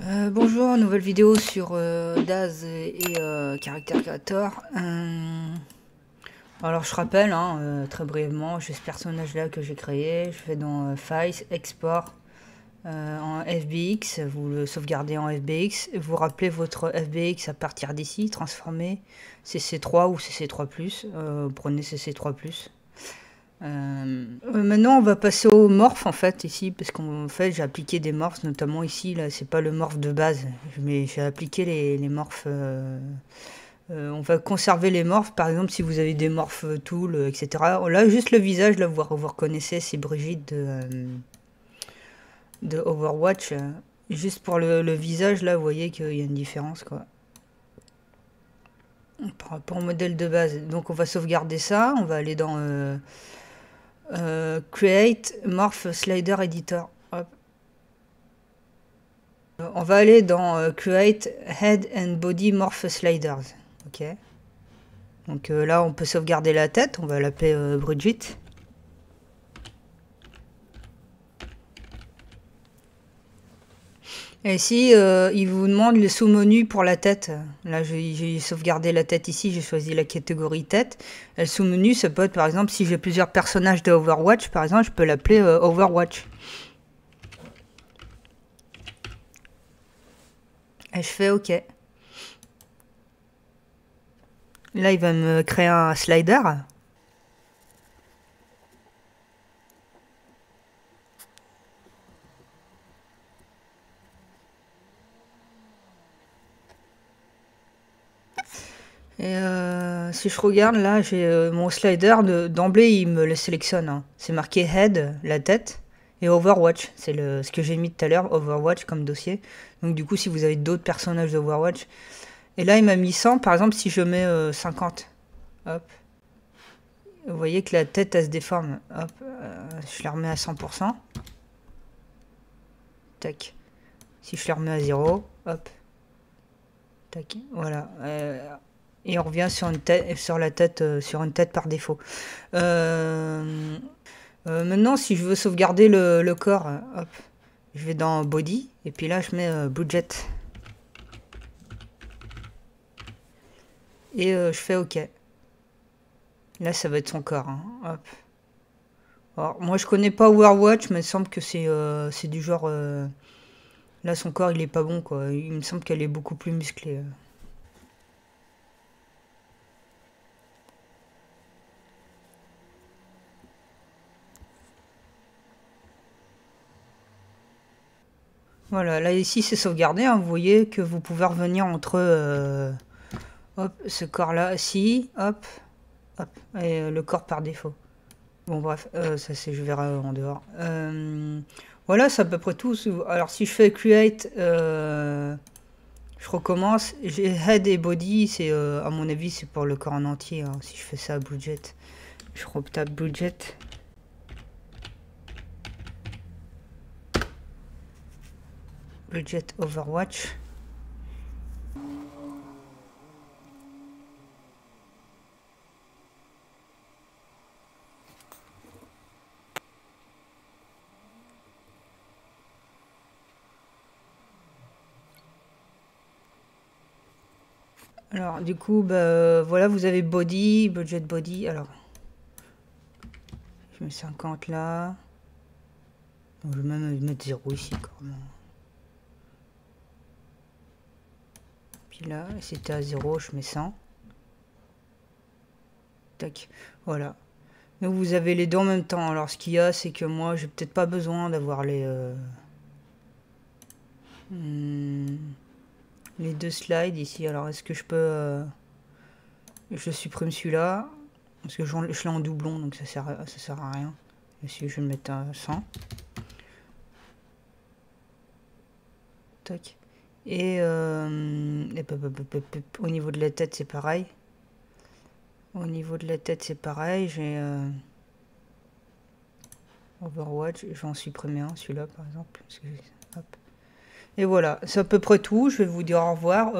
Bonjour, nouvelle vidéo sur Daz et Character Creator. Alors je rappelle très brièvement, j'ai ce personnage là que j'ai créé, je fais dans Files, Export en FBX, vous le sauvegardez en FBX, vous rappelez votre FBX à partir d'ici, transformez CC3 ou CC3+, prenez CC3+. Maintenant on va passer au morph en fait ici parce qu'en fait j'ai appliqué des morphs, notamment ici là c'est pas le morph de base mais j'ai appliqué les morphs. On va conserver les morphs, par exemple si vous avez des morph tool etc. Là juste le visage là vous reconnaissez, c'est Brigitte de Overwatch. Juste pour le visage là vous voyez qu'il y a une différence quoi par rapport au modèle de base. Donc on va sauvegarder ça, on va aller dans Create Morph Slider Editor. Hop. On va aller dans Create Head and Body Morph Sliders. Ok. Donc là, on peut sauvegarder la tête. On va l'appeler Brigitte. Et ici, il vous demande le sous-menu pour la tête. Là, j'ai sauvegardé la tête ici. J'ai choisi la catégorie tête. Et le sous-menu, ça peut être, par exemple, si j'ai plusieurs personnages de Overwatch, par exemple, je peux l'appeler Overwatch. Et je fais OK. Là, il va me créer un slider. Et si je regarde là, j'ai mon slider d'emblée, il me le sélectionne. Hein. C'est marqué Head, la tête, et Overwatch. C'est ce que j'ai mis tout à l'heure, Overwatch comme dossier. Donc du coup, si vous avez d'autres personnages d'Overwatch. Et là, il m'a mis 100. Par exemple, si je mets 50. Hop. Vous voyez que la tête, elle se déforme. Hop. Je la remets à 100%. Tac. Si je la remets à 0. Hop. Tac. Voilà. Et on revient sur une tête, sur une tête par défaut. Maintenant, si je veux sauvegarder le corps, hop, je vais dans Body, et puis là, je mets Budget. Et je fais OK. Là, ça va être son corps. Hein. Hop. Alors, moi, je connais pas Overwatch, mais il me semble que c'est du genre... là, son corps, il est pas bon, quoi. Il me semble qu'elle est beaucoup plus musclée. Voilà, là ici c'est sauvegardé, hein, vous voyez que vous pouvez revenir entre hop, ce corps là, si, hop, hop, et le corps par défaut. Bon bref, ça c'est je verrai en dehors. Voilà, c'est à peu près tout. Alors si je fais create, je recommence, j'ai head et body, c'est à mon avis c'est pour le corps en entier, hein. Si je fais ça budget, je retape budget. Budget Overwatch. Alors du coup, bah, voilà, vous avez body, budget body. Alors, je mets 50 là. Donc, je vais même mettre 0 ici quand même. Puis là, c'était à 0, je mets 100. Tac, voilà. Donc vous avez les deux en même temps. Alors ce qu'il y a, c'est que moi, j'ai peut-être pas besoin d'avoir les deux slides ici. Alors est-ce que je peux... je supprime celui-là. Parce que je l'ai en doublon, donc ça sert à rien. Ici, je vais le mettre à 100. Tac. Et au niveau de la tête, c'est pareil. Au niveau de la tête, c'est pareil. J'ai Overwatch. Je vais en supprimer un, celui-là, par exemple. Hop. Et voilà, c'est à peu près tout. Je vais vous dire au revoir.